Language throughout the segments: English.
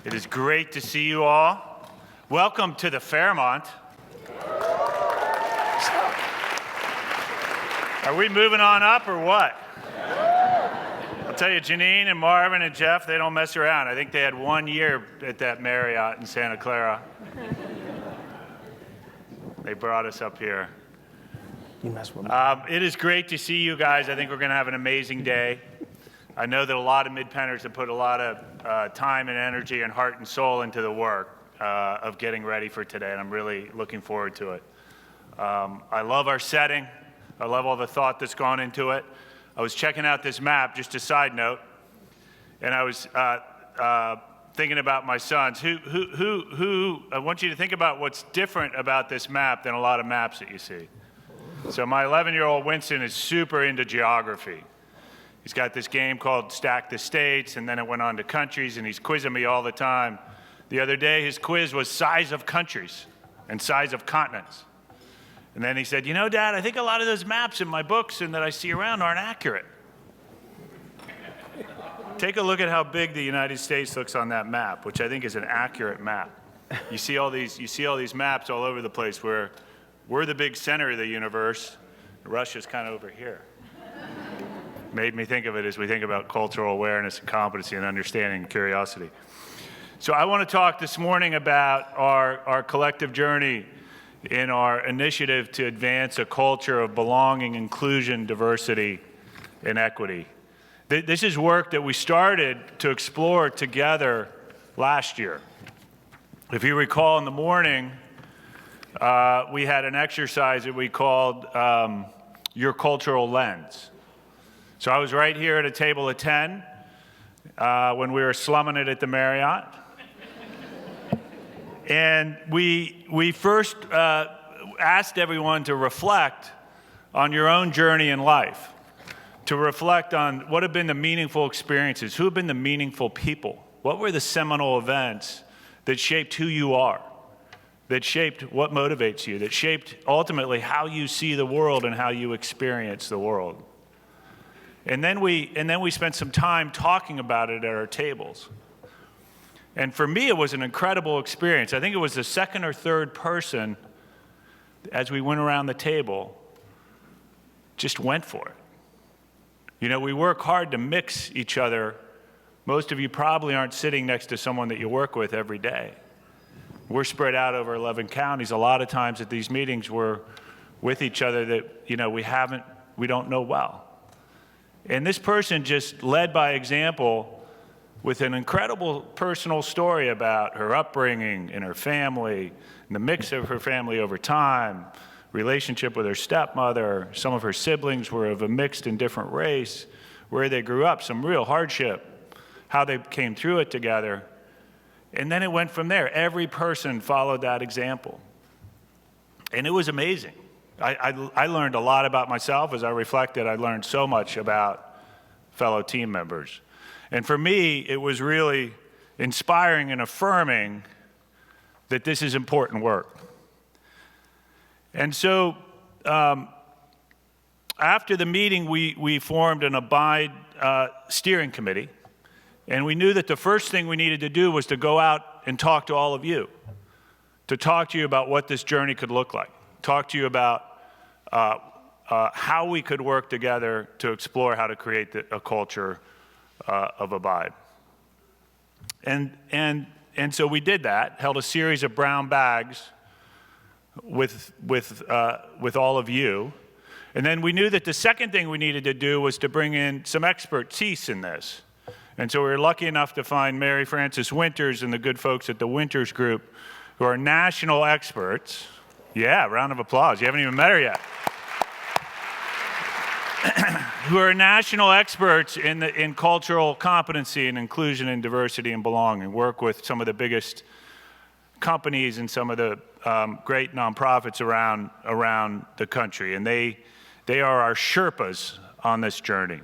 It is great to see you all. Welcome to the Fairmont. Are we moving on up or what? I'll tell you, Janine and Marvin and Jeff, they don't mess around. I think they had 1 year at that Marriott in Santa Clara. They brought us up here. You mess with me. It is great to see you guys. I think we're going to have an amazing day. I know that a lot of MidPenners have put a lot of time and energy and heart and soul into the work of getting ready for today, and I'm really looking forward to it. I love our setting. I love all the thought that's gone into it. I was checking out this map, just a side note, and I was thinking about my sons. I want you to think about what's different about this map than a lot of maps that you see. So my 11-year-old Winston is super into geography. He's got this game called Stack the States, and then it went on to countries, and he's quizzing me all the time. The other day, his quiz was size of countries and size of continents. And then he said, you know, Dad, I think a lot of those maps in my books and that I see around aren't accurate. Take a look at how big the United States looks on that map, which I think is an accurate map. You see all these maps all over the place where we're the big center of the universe. Russia's kind of over here. Made me think of it as we think about cultural awareness and competency and understanding and curiosity. So I want to talk this morning about our collective journey in our initiative to advance a culture of belonging, inclusion, diversity, and equity. This is work that we started to explore together last year. If you recall, in the morning, we had an exercise that we called Your Cultural Lens. So I was right here at a table of 10 when we were slumming it at the Marriott. And we first asked everyone to reflect on your own journey in life, to reflect on what have been the meaningful experiences, who have been the meaningful people, what were the seminal events that shaped who you are, that shaped what motivates you, that shaped ultimately how you see the world and how you experience the world. And then we spent some time talking about it at our tables. And for me, it was an incredible experience. I think it was the second or third person, as we went around the table, just went for it. You know, we work hard to mix each other. Most of you probably aren't sitting next to someone that you work with every day. We're spread out over 11 counties. A lot of times at these meetings, we're with each other that, you know, we don't know well. And this person just led by example with an incredible personal story about her upbringing and her family, and the mix of her family over time, relationship with her stepmother. Some of her siblings were of a mixed and different race, where they grew up, some real hardship, how they came through it together. And then it went from there. Every person followed that example. And it was amazing. I learned a lot about myself. As I reflected, I learned so much about fellow team members. And for me, it was really inspiring and affirming that this is important work. And so after the meeting, we formed an Abide steering committee. And we knew that the first thing we needed to do was to go out and talk to all of you, to talk to you about what this journey could look like. Talk to you about how we could work together to explore how to create a culture of Abide. And so we did that, held a series of brown bags with all of you. And then we knew that the second thing we needed to do was to bring in some expertise in this. And so we were lucky enough to find Mary Frances Winters and the good folks at the Winters Group, who are national experts. Yeah, round of applause. You haven't even met her yet. Who are national experts in cultural competency and inclusion and diversity and belonging, work with some of the biggest companies and some of the great nonprofits around the country. And they are our Sherpas on this journey.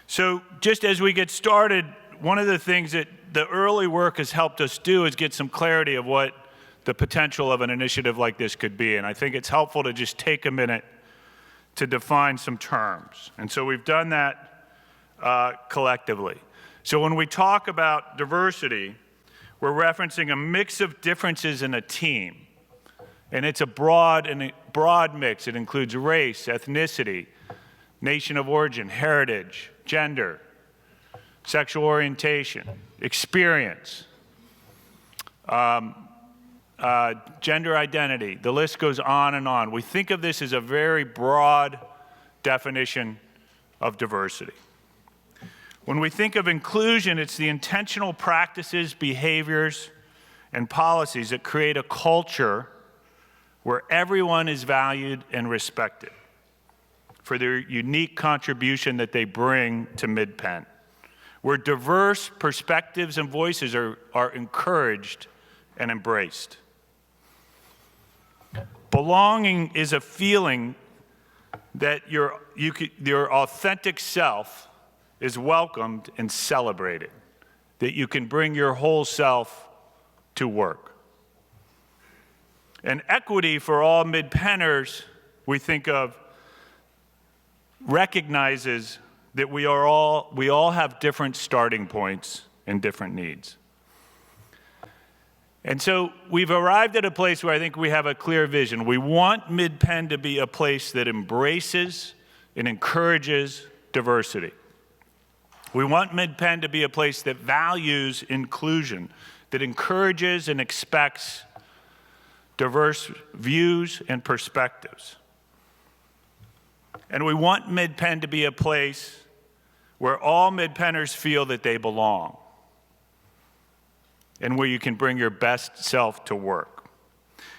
So just as we get started, one of the things that the early work has helped us do is get some clarity of what the potential of an initiative like this could be. And I think it's helpful to just take a minute to define some terms. And so we've done that collectively. So when we talk about diversity, we're referencing a mix of differences in a team. And it's a broad mix. It includes race, ethnicity, nation of origin, heritage, gender, sexual orientation, experience, gender identity. The list goes on and on. We think of this as a very broad definition of diversity. When we think of inclusion, it's the intentional practices, behaviors, and policies that create a culture where everyone is valued and respected for their unique contribution that they bring to MidPen, where diverse perspectives and voices are encouraged and embraced. Belonging is a feeling that your authentic self is welcomed and celebrated, that you can bring your whole self to work. And equity for all MidPenners, we think of, recognizes that we all have different starting points and different needs. And so we've arrived at a place where I think we have a clear vision. We want MidPen to be a place that embraces and encourages diversity. We want MidPen to be a place that values inclusion, that encourages and expects diverse views and perspectives. And we want MidPen to be a place where all MidPenners feel that they belong and where you can bring your best self to work.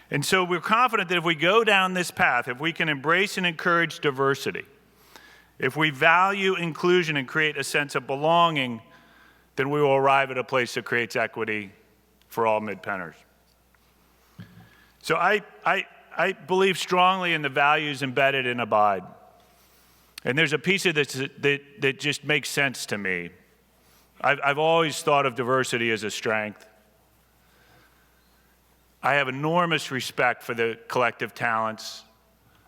And so we're confident that if we go down this path, if we can embrace and encourage diversity, if we value inclusion and create a sense of belonging, then we will arrive at a place that creates equity for all MidPenners. So I believe strongly in the values embedded in Abide. And there's a piece of this that just makes sense to me. I've always thought of diversity as a strength. I have enormous respect for the collective talents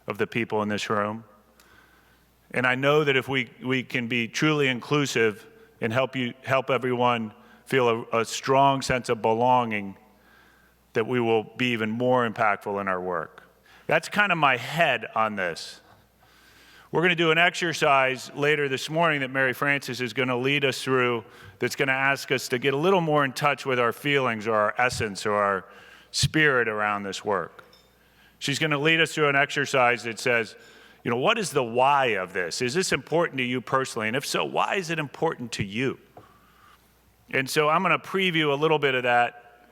of the people in this room. And I know that if we can be truly inclusive and help everyone feel a strong sense of belonging, that we will be even more impactful in our work. That's kind of my head on this. We're going to do an exercise later this morning that Mary Frances is going to lead us through that's going to ask us to get a little more in touch with our feelings or our essence or our spirit around this work. She's going to lead us through an exercise that says, what is the why of this? Is this important to you personally? And if so, why is it important to you? And so I'm going to preview a little bit of that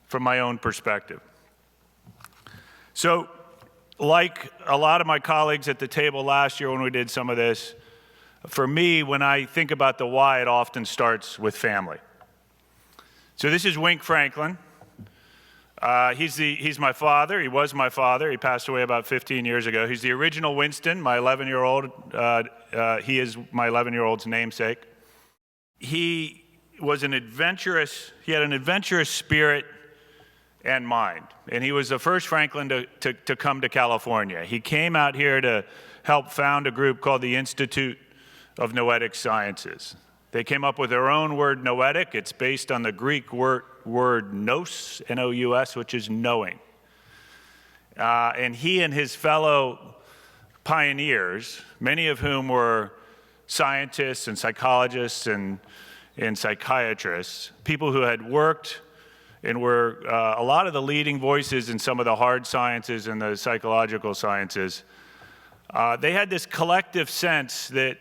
from my own perspective. So, like a lot of my colleagues at the table last year when we did some of this, for me, when I think about the why, it often starts with family. So this is Wink Franklin. He's my father. He was my father. He passed away about 15 years ago. He's the original Winston, my 11-year-old. He is my 11-year-old's namesake. He had an adventurous spirit and mind. And he was the first Franklin to come to California. He came out here to help found a group called the Institute of Noetic Sciences. They came up with their own word, noetic. It's based on the Greek word nous, N-O-U-S, which is knowing. And he and his fellow pioneers, many of whom were scientists and psychologists and psychiatrists, people who had worked and were a lot of the leading voices in some of the hard sciences and the psychological sciences. They had this collective sense that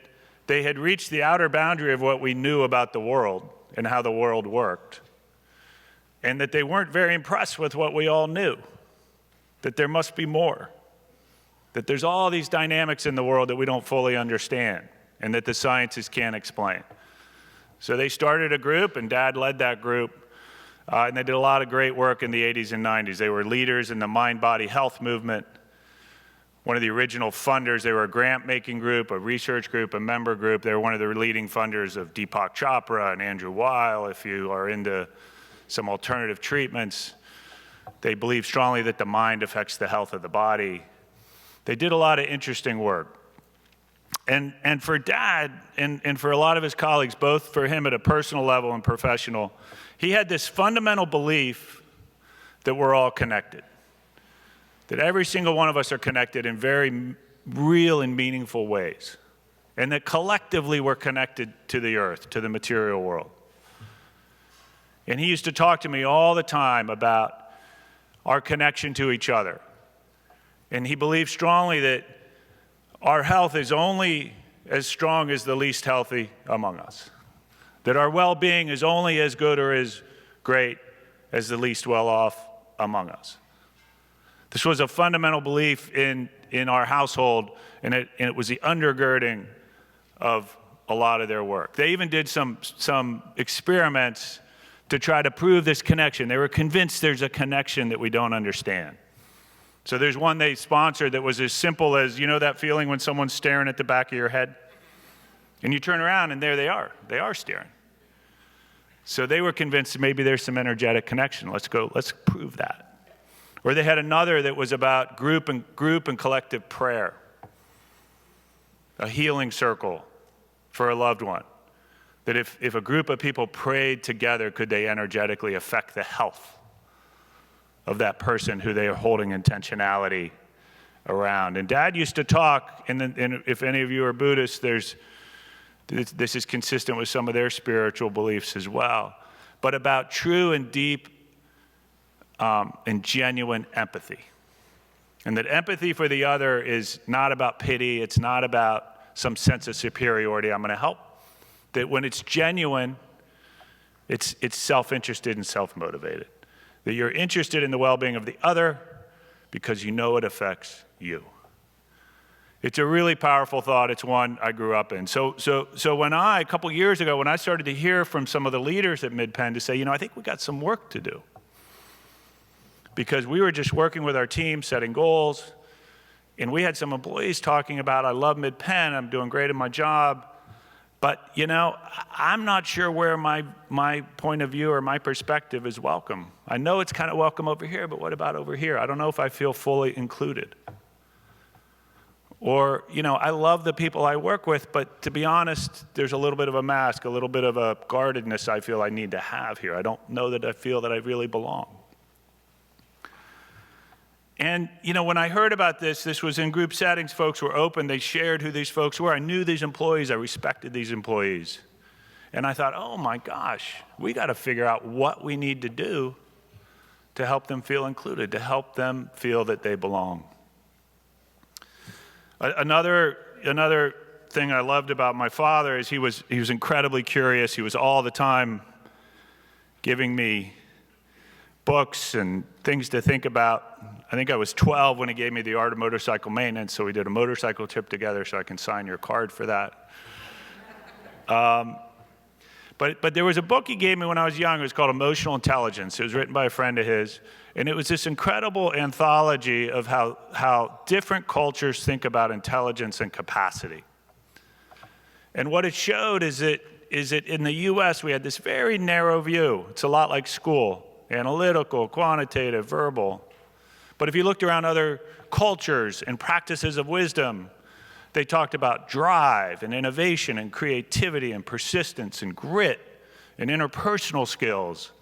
they had reached the outer boundary of what we knew about the world and how the world worked, and that they weren't very impressed with what we all knew, that there must be more, that there's all these dynamics in the world that we don't fully understand and that the sciences can't explain. So they started a group, and Dad led that group. And they did a lot of great work in the 80s and 90s. They were leaders in the mind-body health movement. One of the original funders, they were a grant-making group, a research group, a member group. They were one of the leading funders of Deepak Chopra and Andrew Weil. If you are into some alternative treatments, they believe strongly that the mind affects the health of the body. They did a lot of interesting work. And for Dad and for a lot of his colleagues, both for him at a personal level and professional, he had this fundamental belief that we're all connected, that every single one of us are connected in very real and meaningful ways, and that collectively we're connected to the earth, to the material world. And he used to talk to me all the time about our connection to each other. And he believed strongly that our health is only as strong as the least healthy among us, that our well-being is only as good or as great as the least well-off among us. This was a fundamental belief in our household, and it was the undergirding of a lot of their work. They even did some experiments to try to prove this connection. They were convinced there's a connection that we don't understand. So there's one they sponsored that was as simple as, you know that feeling when someone's staring at the back of your head? And you turn around and there they are. They are staring. So they were convinced that maybe there's some energetic connection. Let's prove that. Or they had another that was about group and collective prayer, a healing circle for a loved one. That if a group of people prayed together, could they energetically affect the health of that person who they are holding intentionality around. And Dad used to talk, and if any of you are Buddhists, this is consistent with some of their spiritual beliefs as well, but about true and deep and genuine empathy. And that empathy for the other is not about pity, it's not about some sense of superiority, I'm going to help. That when it's genuine, it's self-interested and self-motivated. That you're interested in the well-being of the other because you know it affects you. It's a really powerful thought. It's one I grew up in. So when a couple years ago, when I started to hear from some of the leaders at MidPen to say, I think we got some work to do. Because we were just working with our team, setting goals, and we had some employees talking about, I love MidPen, I'm doing great in my job, but I'm not sure where my point of view or my perspective is welcome. I know it's kind of welcome over here, but what about over here? I don't know if I feel fully included. Or, I love the people I work with, but to be honest, there's a little bit of a mask, a little bit of a guardedness I feel I need to have here. I don't know that I feel that I really belong. And, when I heard about this was in group settings. Folks were open. They shared who these folks were. I knew these employees. I respected these employees. And I thought, oh my gosh, we got to figure out what we need to do to help them feel included, to help them feel that they belong. Another thing I loved about my father is he was incredibly curious. He was all the time giving me books and things to think about. I think I was 12 when he gave me The Art of Motorcycle Maintenance, so we did a motorcycle trip together, so I can sign your card for that. But there was a book he gave me when I was young. It was called Emotional Intelligence. It was written by a friend of his, and it was this incredible anthology of how different cultures think about intelligence and capacity. And what it showed is that in the U.S. we had this very narrow view. It's a lot like school. Analytical, quantitative, verbal. But if you looked around other cultures and practices of wisdom, they talked about drive and innovation and creativity and persistence and grit and interpersonal skills.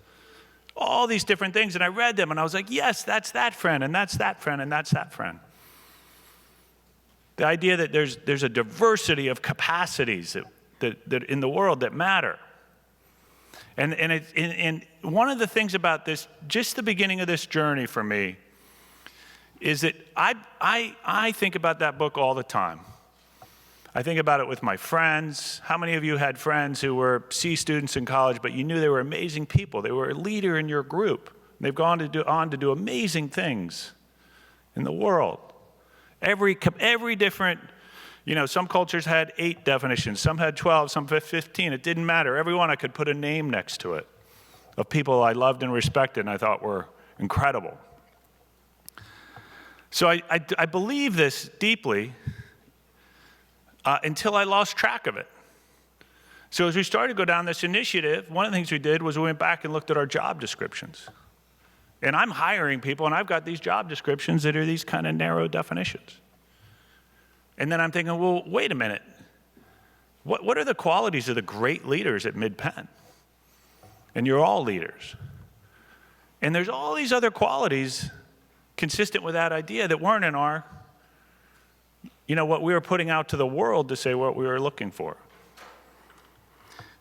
All these different things. And I read them and I was like, yes, that's that friend, and that's that friend, and that's that friend. The idea that there's a diversity of capacities that in the world that matter. And one of the things about this, just the beginning of this journey for me, is that I think about that book all the time. I think about it with my friends. How many of you had friends who were C students in college, but you knew they were amazing people? They were a leader in your group. They've gone on to do amazing things in the world. Every different, some cultures had 8 definitions, some had 12, some had 15. It didn't matter. Every one I could put a name next to it of people I loved and respected and I thought were incredible. So I believe this deeply until I lost track of it. So as we started to go down this initiative, one of the things we did was we went back and looked at our job descriptions. And I'm hiring people, and I've got these job descriptions that are these kind of narrow definitions. And then I'm thinking, well, wait a minute. What are the qualities of the great leaders at MidPen? And you're all leaders. And there's all these other qualities consistent with that idea that weren't in our, what we were putting out to the world to say what we were looking for.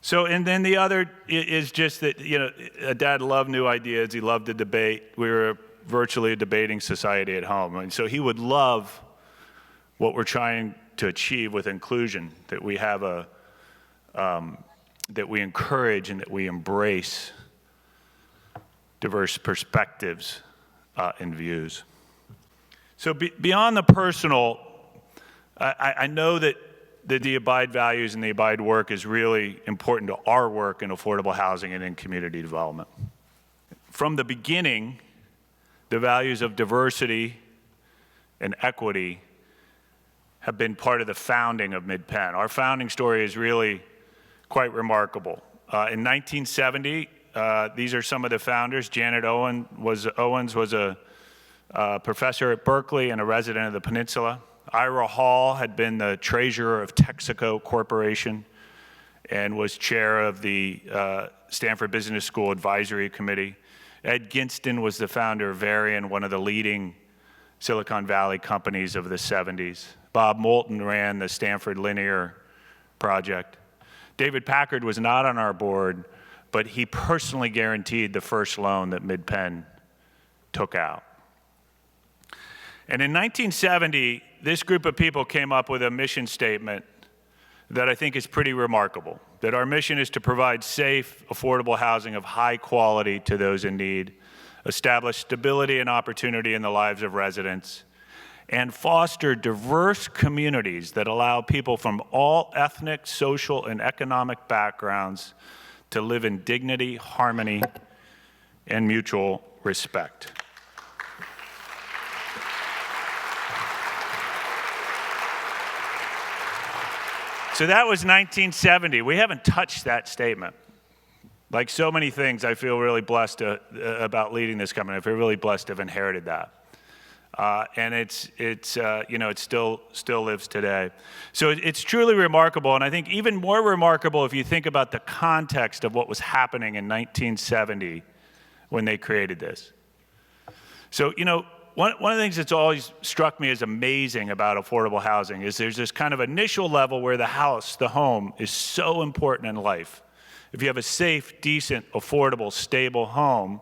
So, and then the other is just that, Dad loved new ideas. He loved to debate. We were virtually a debating society at home. And so he would love what we're trying to achieve with inclusion, that we have that we encourage and that we embrace diverse perspectives and views. So beyond the personal, I know that the Abide values and the Abide work is really important to our work in affordable housing and in community development. From the beginning, the values of diversity and equity have been part of the founding of MidPen. Our founding story is really quite remarkable. In 1970, these are some of the founders. Janet Owens was a professor at Berkeley and a resident of the Peninsula. Ira Hall had been the treasurer of Texaco Corporation and was chair of the Stanford Business School Advisory Committee. Ed Ginston was the founder of Varian, one of the leading Silicon Valley companies of the 70s. Bob Moulton ran the Stanford Linear Project. David Packard was not on our board, but he personally guaranteed the first loan that MidPen took out. And in 1970, this group of people came up with a mission statement that I think is pretty remarkable, that our mission is to provide safe, affordable housing of high quality to those in need, establish stability and opportunity in the lives of residents, and foster diverse communities that allow people from all ethnic, social, and economic backgrounds to live in dignity, harmony, and mutual respect. So that was 1970. We haven't touched that statement. Like so many things, I feel really blessed about leading this company. I feel really blessed to have inherited that. And it still lives today. So it's truly remarkable, and I think even more remarkable if you think about the context of what was happening in 1970 when they created this. So, one of the things that's always struck me as amazing about affordable housing is there's this kind of initial level where the house, the home, is so important in life. If you have a safe, decent, affordable, stable home,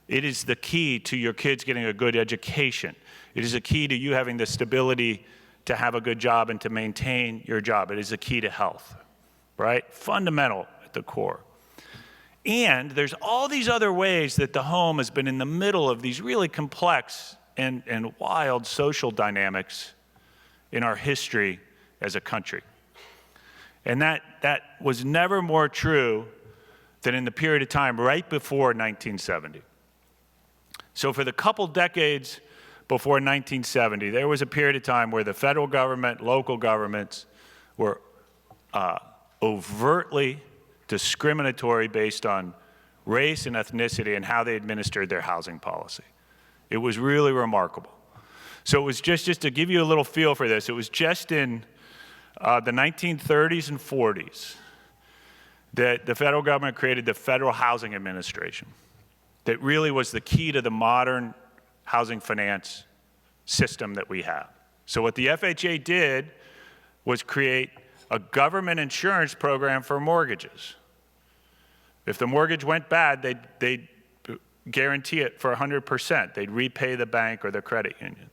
it is the key to your kids getting a good education. It is a key to you having the stability to have a good job and to maintain your job. It is a key to health, right? Fundamental at the core. And there's all these other ways that the home has been in the middle of these really complex and wild social dynamics in our history as a country. And that was never more true than in the period of time right before 1970. So for the couple decades before 1970, there was a period of time where the federal government, local governments were overtly discriminatory based on race and ethnicity and how they administered their housing policy. It was really remarkable. So it was just to give you a little feel for this, it was just in the 1930s and 40s that the federal government created the Federal Housing Administration that really was the key to the modern housing finance system that we have. So what the FHA did was create a government insurance program for mortgages. If the mortgage went bad, they'd guarantee it for 100%. They'd repay the bank or the credit union.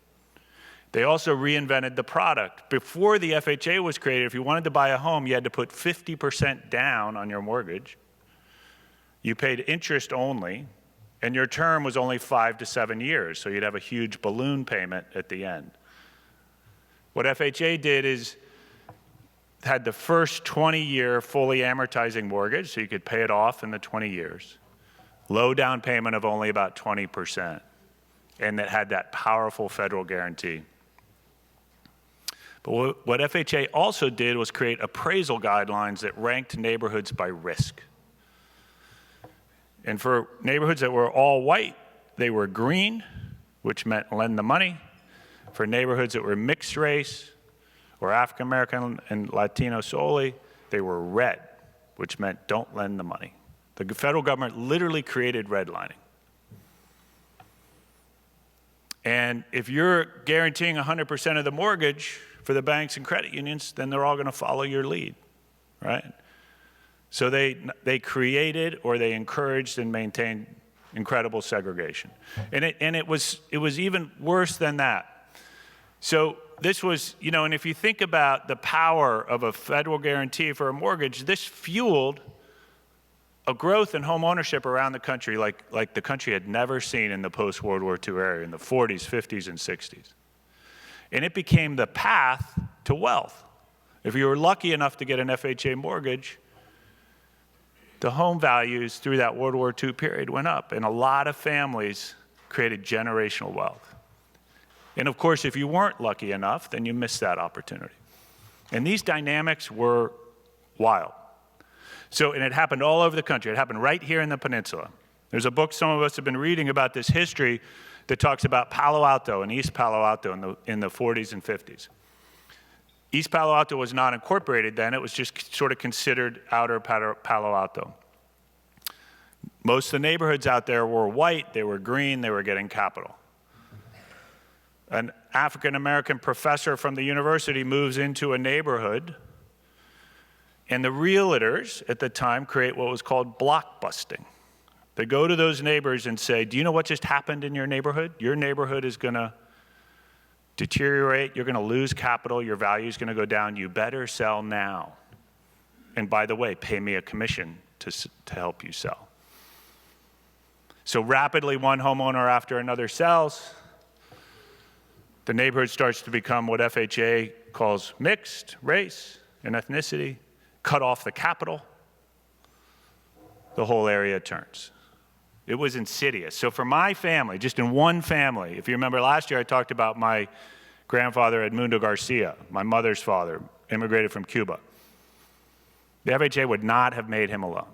They also reinvented the product. Before the FHA was created, if you wanted to buy a home, you had to put 50% down on your mortgage. You paid interest only, and your term was only 5 to 7 years, so you'd have a huge balloon payment at the end. What FHA did is had the first 20-year fully amortizing mortgage, so you could pay it off in the 20 years. Low down payment of only about 20%, and that had that powerful federal guarantee. But what FHA also did was create appraisal guidelines that ranked neighborhoods by risk. And for neighborhoods that were all white, they were green, which meant lend the money. For neighborhoods that were mixed race, were African American and Latino solely, they were red, which meant don't lend the money. The federal government literally created redlining. And if you're guaranteeing 100% of the mortgage for the banks and credit unions, then they're all going to follow your lead, right? So they created or they encouraged and maintained incredible segregation. And it was even worse than that. So this was, and if you think about the power of a federal guarantee for a mortgage, this fueled a growth in home ownership around the country like the country had never seen in the post-World War II era, in the 40s, 50s, and 60s. And it became the path to wealth. If you were lucky enough to get an FHA mortgage, the home values through that World War II period went up, and a lot of families created generational wealth. And of course, if you weren't lucky enough, then you missed that opportunity. And these dynamics were wild. So, and it happened all over the country. It happened right here in the peninsula. There's a book some of us have been reading about this history that talks about Palo Alto and East Palo Alto in the 40s and 50s. East Palo Alto was not incorporated then. It was just sort of considered outer Palo Alto. Most of the neighborhoods out there were white, they were green, they were getting capital. An African-American professor from the university moves into a neighborhood, and the realtors at the time create what was called block busting. They go to those neighbors and say, do you know what just happened in your neighborhood? Your neighborhood is going to deteriorate, you're going to lose capital, your value is going to go down, you better sell now. And by the way, pay me a commission to help you sell. So rapidly, one homeowner after another sells. The neighborhood starts to become what FHA calls mixed race and ethnicity, cut off the capital. The whole area turns. It was insidious. So for my family, just in one family, if you remember last year I talked about my grandfather Edmundo Garcia, my mother's father, immigrated from Cuba. The FHA would not have made him alone.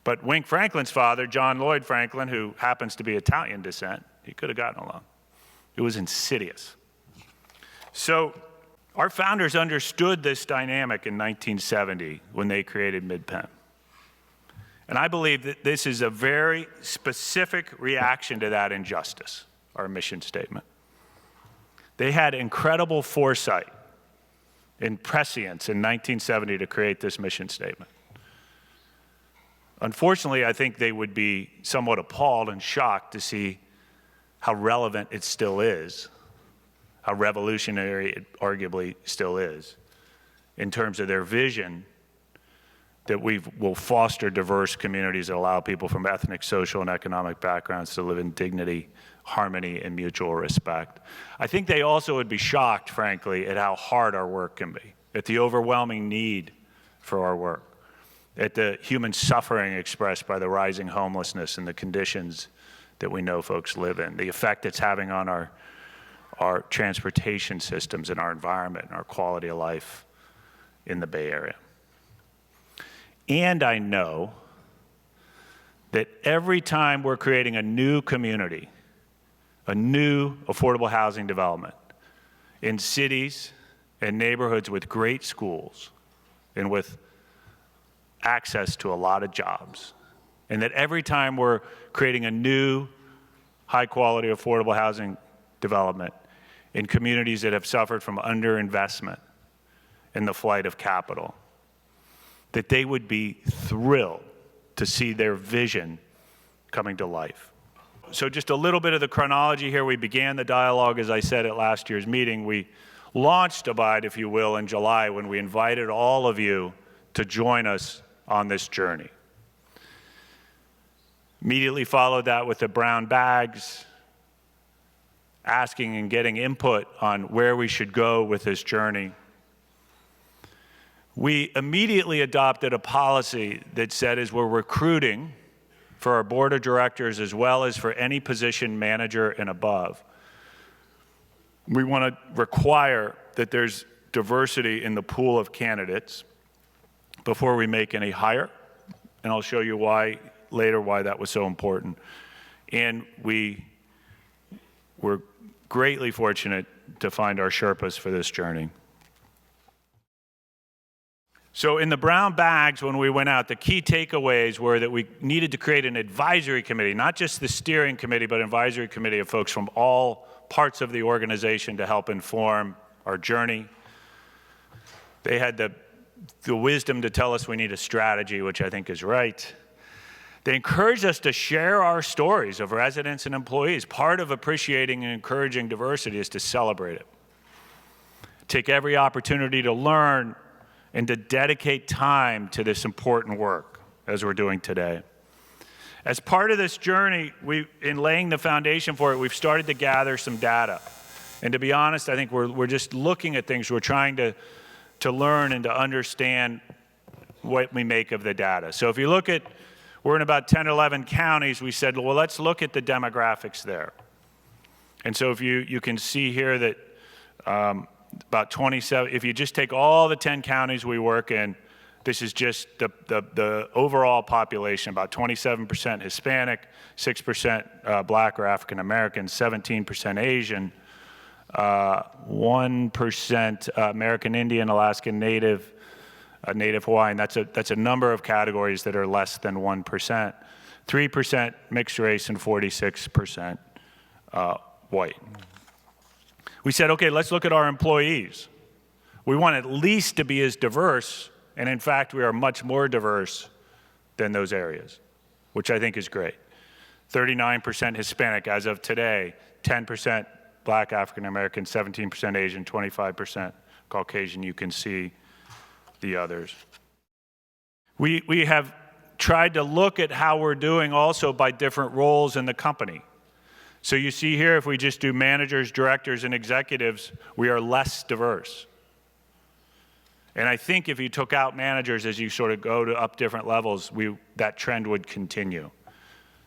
But Wink Franklin's father, John Lloyd Franklin, who happens to be Italian descent, he could have gotten along. It was insidious. So our founders understood this dynamic in 1970 when they created MidPen. And I believe that this is a very specific reaction to that injustice, our mission statement. They had incredible foresight and prescience in 1970 to create this mission statement. Unfortunately, I think they would be somewhat appalled and shocked to see how relevant it still is, how revolutionary it arguably still is, in terms of their vision that we will foster diverse communities that allow people from ethnic, social, and economic backgrounds to live in dignity, harmony, and mutual respect. I think they also would be shocked, frankly, at how hard our work can be, at the overwhelming need for our work, at the human suffering expressed by the rising homelessness and the conditions that we know folks live in, the effect it's having on our transportation systems and our environment and our quality of life in the Bay Area. And I know that every time we're creating a new community, a new affordable housing development in cities and neighborhoods with great schools and with access to a lot of jobs, and that every time we're creating a new high-quality affordable housing development in communities that have suffered from underinvestment and the flight of capital, that they would be thrilled to see their vision coming to life. So just a little bit of the chronology here. We began the dialogue, as I said, at last year's meeting. We launched Abide, if you will, in July when we invited all of you to join us on this journey. Immediately followed that with the brown bags, asking and getting input on where we should go with this journey. We immediately adopted a policy that said, as we're recruiting for our board of directors as well as for any position manager and above, we want to require that there's diversity in the pool of candidates before we make any hire, and I'll show you why later why that was so important. And we were greatly fortunate to find our Sherpas for this journey. So in the brown bags, when we went out, the key takeaways were that we needed to create an advisory committee, not just the steering committee, but an advisory committee of folks from all parts of the organization to help inform our journey. They had the wisdom to tell us we need a strategy, which I think is right. They encouraged us to share our stories of residents and employees. Part of appreciating and encouraging diversity is to celebrate it. Take every opportunity to learn and to dedicate time to this important work, as we're doing today. As part of this journey, in laying the foundation for it, we've started to gather some data. And to be honest, I think we're just looking at things. We're trying to learn and to understand what we make of the data. So if you look at, we're in about 10 or 11 counties, we said, well, let's look at the demographics there. And so if you can see here that about 27, if you just take all the 10 counties we work in, this is just the overall population, about 27% Hispanic, 6% Black or African American, 17% Asian, 1% American Indian, Alaskan Native, Native Hawaiian. That's a number of categories that are less than 1%. 3% mixed race and 46% white. We said, okay, let's look at our employees. We want at least to be as diverse, and in fact, we are much more diverse than those areas, which I think is great. 39% Hispanic as of today, 10% Black, African American, 17% Asian, 25% Caucasian. You can see the others. We have tried to look at how we're doing also by different roles in the company. So you see here, if we just do managers, directors, and executives, we are less diverse. And I think if you took out managers as you sort of go to up different levels, that trend would continue.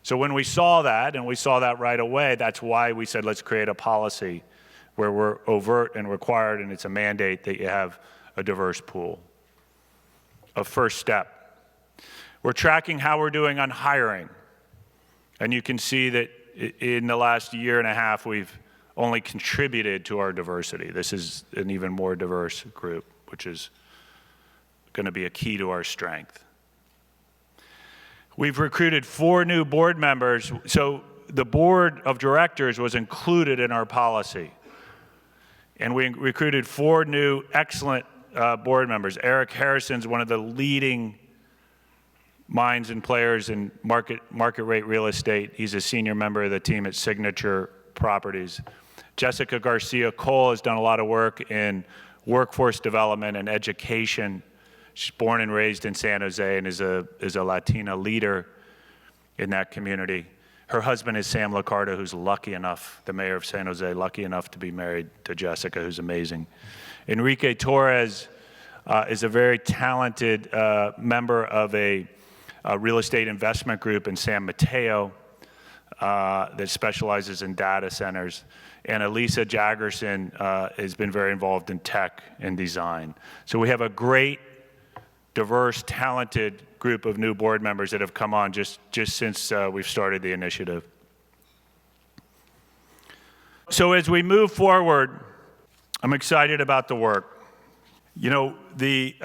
So when we saw that, and we saw that right away, that's why we said, let's create a policy where we're overt and required, and it's a mandate that you have a diverse pool. A first step. We're tracking how we're doing on hiring. And you can see that in the last year and a half, we've only contributed to our diversity. This is an even more diverse group, which is going to be a key to our strength. We've recruited 4 new board members. So the board of directors was included in our policy. And we recruited 4 new excellent board members. Eric Harrison's one of the leading minds and players in market rate real estate. He's a senior member of the team at Signature Properties. Jessica Garcia Cole has done a lot of work in workforce development and education. She's born and raised in San Jose and is a Latina leader in that community. Her husband is Sam Liccardo, who's lucky enough, the mayor of San Jose, lucky enough to be married to Jessica, who's amazing. Enrique Torres is a very talented member of a real estate investment group in San Mateo that specializes in data centers. And Elisa Jaggerson has been very involved in tech and design. So we have a great, diverse, talented group of new board members that have come on just since we've started the initiative. So as we move forward, I'm excited about the work. You know, the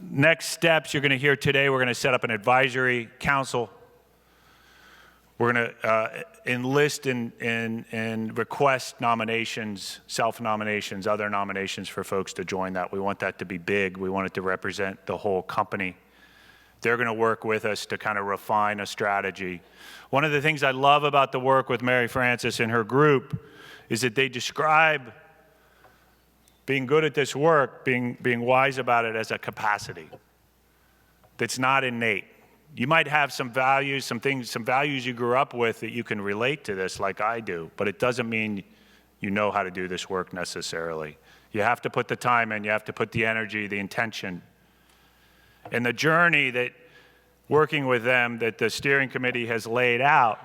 next steps you're going to hear today, we're going to set up an advisory council. We're going to enlist and request nominations, self-nominations, other nominations for folks to join that. We want that to be big. We want it to represent the whole company. They're going to work with us to kind of refine a strategy. One of the things I love about the work with Mary Frances and her group is that they describe being good at this work, being wise about it as a capacity that's not innate. You might have some values, some values you grew up with that you can relate to this like I do, but it doesn't mean you know how to do this work necessarily. You have to put the time in, you have to put the energy, the intention. And the journey that working with them that the steering committee has laid out,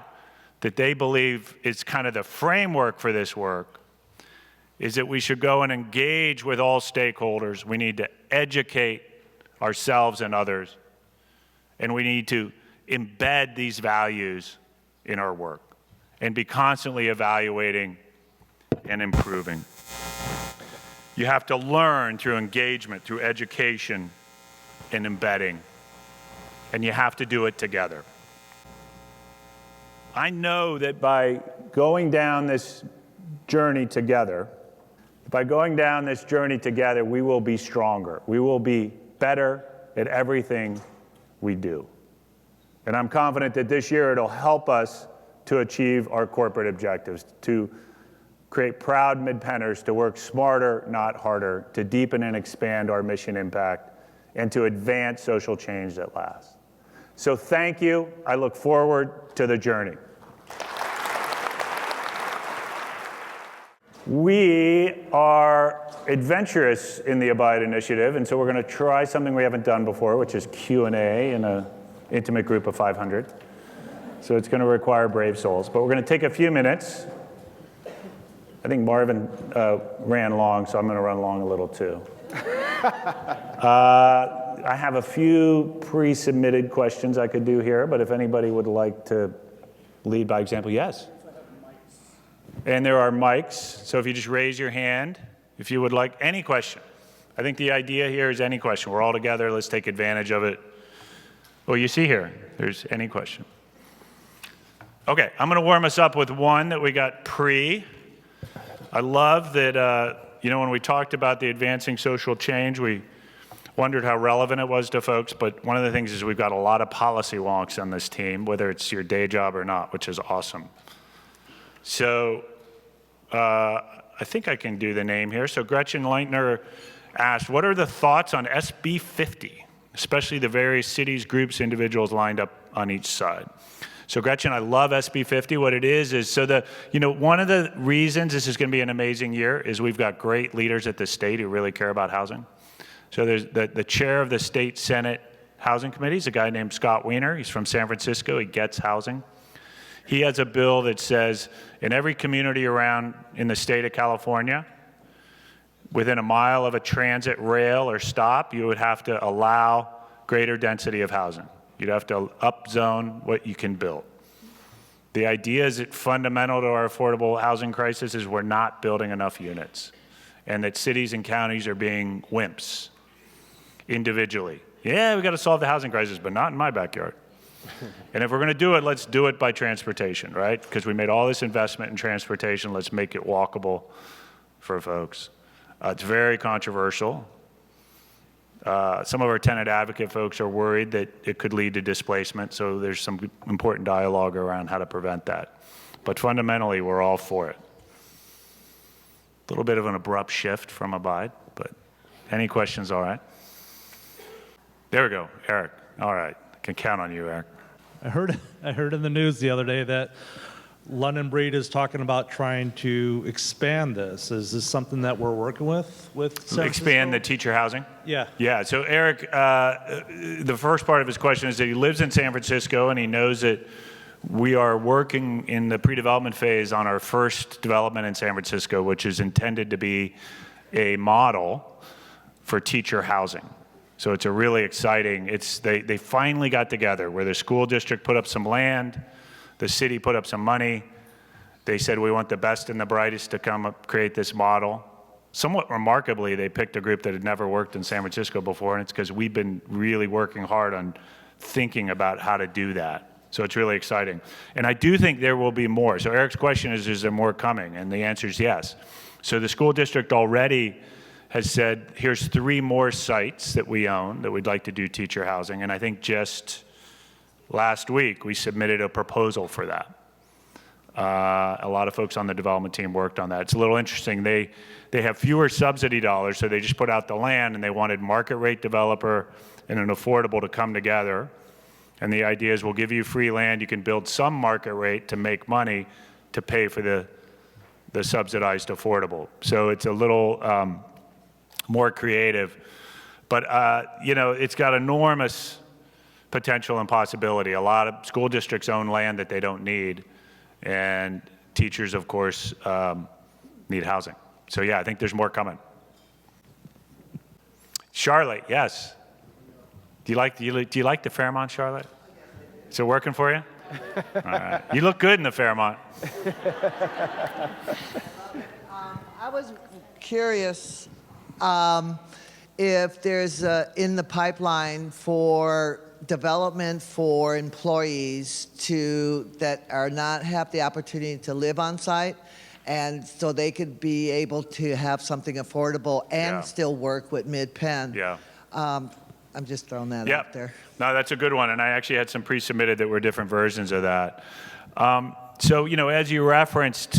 that they believe is kind of the framework for this work, is that we should go and engage with all stakeholders. We need to educate ourselves and others. And we need to embed these values in our work and be constantly evaluating and improving. You have to learn through engagement, through education, and embedding, and you have to do it together. I know that by going down this journey together, we will be stronger. We will be better at everything we do. And I'm confident that this year it'll help us to achieve our corporate objectives, to create proud MidPenners, to work smarter, not harder, to deepen and expand our mission impact, and to advance social change that lasts. So thank you. I look forward to the journey. We are adventurous in the Abide Initiative, and so we're going to try something we haven't done before, which is Q&A in an intimate group of 500. So it's going to require brave souls. But we're going to take a few minutes. I think Marvin ran long, so I'm going to run long a little too. I have a few pre-submitted questions I could do here, but if anybody would like to lead by example, yes. And there are mics, so if you just raise your hand, if you would like any question. I think the idea here is any question. We're all together, let's take advantage of it. Well, you see here, there's any question. Okay, I'm gonna warm us up with one that we got pre. I love that, when we talked about the advancing social change, we wondered how relevant it was to folks, but one of the things is we've got a lot of policy wonks on this team, whether it's your day job or not, which is awesome. So I think I can do the name here. So Gretchen Leitner asked, what are the thoughts on SB 50, especially the various cities, groups, individuals lined up on each side? So Gretchen, I love SB 50. What it is so one of the reasons this is going to be an amazing year is we've got great leaders at the state who really care about housing. So there's the chair of the state Senate Housing Committee is a guy named Scott Wiener. He's from San Francisco. He gets housing. He has a bill that says in every community around in the state of California, within a mile of a transit rail or stop, you would have to allow greater density of housing. You'd have to upzone what you can build. The idea is that fundamental to our affordable housing crisis is we're not building enough units, and that cities and counties are being wimps individually. Yeah, we got to solve the housing crisis, but not in my backyard. And if we're going to do it, let's do it by transportation, right? Because we made all this investment in transportation. Let's make it walkable for folks. It's very controversial. Some of our tenant advocate folks are worried that it could lead to displacement, so there's some important dialogue around how to prevent that. But fundamentally, we're all for it. A little bit of an abrupt shift from Abide, but any questions, all right? There we go, Eric. All right, I can count on you, Eric. I heard in the news the other day that London Breed is talking about trying to expand this. Is this something that we're working with San Expand Francisco? the teacher housing? Yeah. Yeah, so Eric, the first part of his question is that he lives in San Francisco and he knows that we are working in the pre-development phase on our first development in San Francisco, which is intended to be a model for teacher housing. So it's a really exciting, they finally got together where the school district put up some land, the city put up some money. They said, we want the best and the brightest to come up, create this model. Somewhat remarkably, they picked a group that had never worked in San Francisco before, and it's because we've been really working hard on thinking about how to do that. So it's really exciting. And I do think there will be more. So Eric's question is there more coming? And the answer is yes. So the school district already has said, here's 3 more sites that we own that we'd like to do teacher housing. And I think just last week, we submitted a proposal for that. A lot of folks on the development team worked on that. It's a little interesting. They have fewer subsidy dollars, so they just put out the land, and they wanted market rate developer and an affordable to come together. And the idea is we'll give you free land. You can build some market rate to make money to pay for the subsidized affordable. So it's a little more creative. But, it's got enormous potential and possibility. A lot of school districts own land that they don't need, and teachers, of course, need housing. So yeah, I think there's more coming. Charlotte, yes. Do you like the Fairmont, Charlotte? Is it working for you? All right. You look good in the Fairmont. I was curious. if there's in the pipeline for development for employees that are not have the opportunity to live on site, and so they could be able to have something affordable and Yeah. still work with MidPen. Yeah. I'm just throwing that Yeah. out there. No, that's a good one. And I actually had some pre-submitted that were different versions of that. So, as you referenced,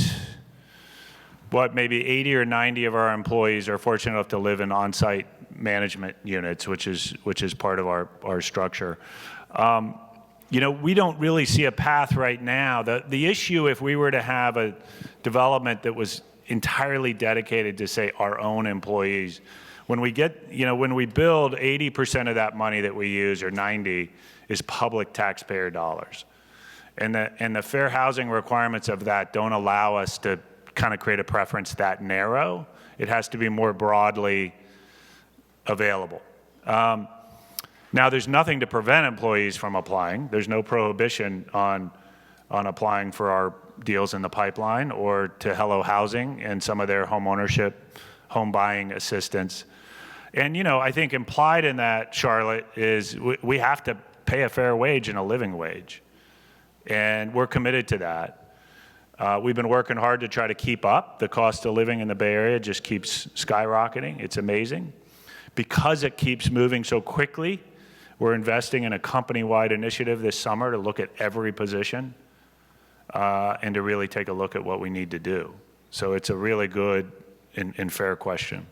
maybe 80 or 90 of our employees are fortunate enough to live in on-site management units, which is part of our structure. We don't really see a path right now. The issue, if we were to have a development that was entirely dedicated to, say, our own employees, when we build, 80% of that money that we use, or 90, is public taxpayer dollars. And the fair housing requirements of that don't allow us to kind of create a preference that narrow. It has to be more broadly available. Now, there's nothing to prevent employees from applying. There's no prohibition on applying for our deals in the pipeline or to Hello Housing and some of their home ownership, home buying assistance. And, I think implied in that, Charlotte, is we have to pay a fair wage and a living wage. And we're committed to that. We've been working hard to try to keep up. The cost of living in the Bay Area just keeps skyrocketing. It's amazing. Because it keeps moving so quickly, we're investing in a company-wide initiative this summer to look at every position and to really take a look at what we need to do. So it's a really good and fair question.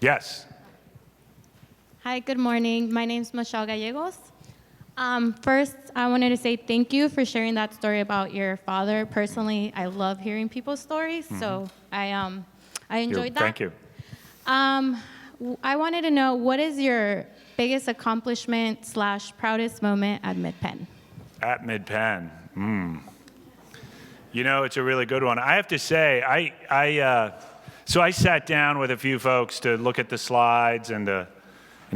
Yes. Hi, good morning. My name is Michelle Gallegos. First, I wanted to say thank you for sharing that story about your father. Personally, I love hearing people's stories, so I enjoyed that. Thank you. I wanted to know, what is your biggest accomplishment / proudest moment at MidPen? At MidPen. It's a really good one. I have to say, so I sat down with a few folks to look at the slides and to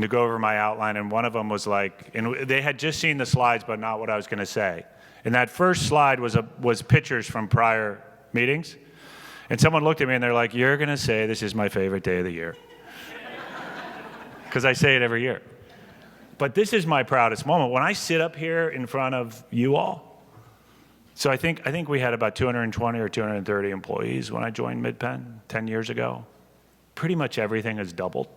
go over my outline, and one of them was like, and they had just seen the slides, but not what I was going to say. And that first slide was pictures from prior meetings. And someone looked at me and they're like, "You're going to say this is my favorite day of the year." Because I say it every year. But this is my proudest moment. When I sit up here in front of you all, so I think we had about 220 or 230 employees when I joined MidPen 10 years ago. Pretty much everything has doubled.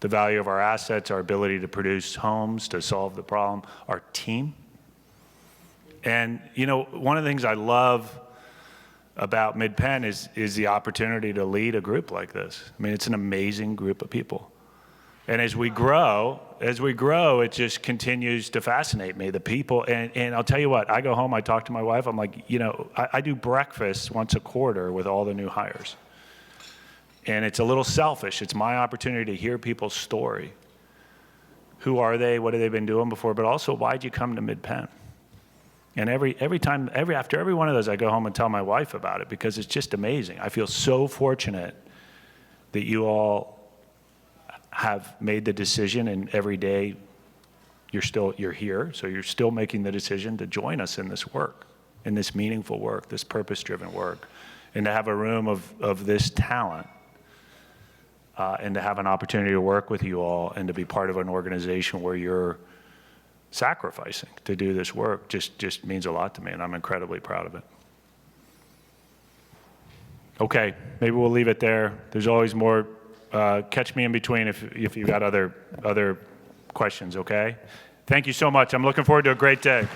The value of our assets, our ability to produce homes, to solve the problem, our team. And, one of the things I love about MidPen is the opportunity to lead a group like this. I mean, it's an amazing group of people. And as we grow, it just continues to fascinate me, the people. And I'll tell you what, I go home, I talk to my wife, I'm like, I do breakfast once a quarter with all the new hires. And it's a little selfish. It's my opportunity to hear people's story. Who are they? What have they been doing before? But also, why'd you come to MidPen? And after every one of those, I go home and tell my wife about it because it's just amazing. I feel so fortunate that you all have made the decision, and every day you're here, so you're still making the decision to join us in this work, in this meaningful work, this purpose-driven work, and to have a room of this talent, and to have an opportunity to work with you all and to be part of an organization where you're sacrificing to do this work just means a lot to me, and I'm incredibly proud of it. Okay, maybe we'll leave it there. There's always more. Catch me in between if you've got other questions, okay? Thank you so much. I'm looking forward to a great day.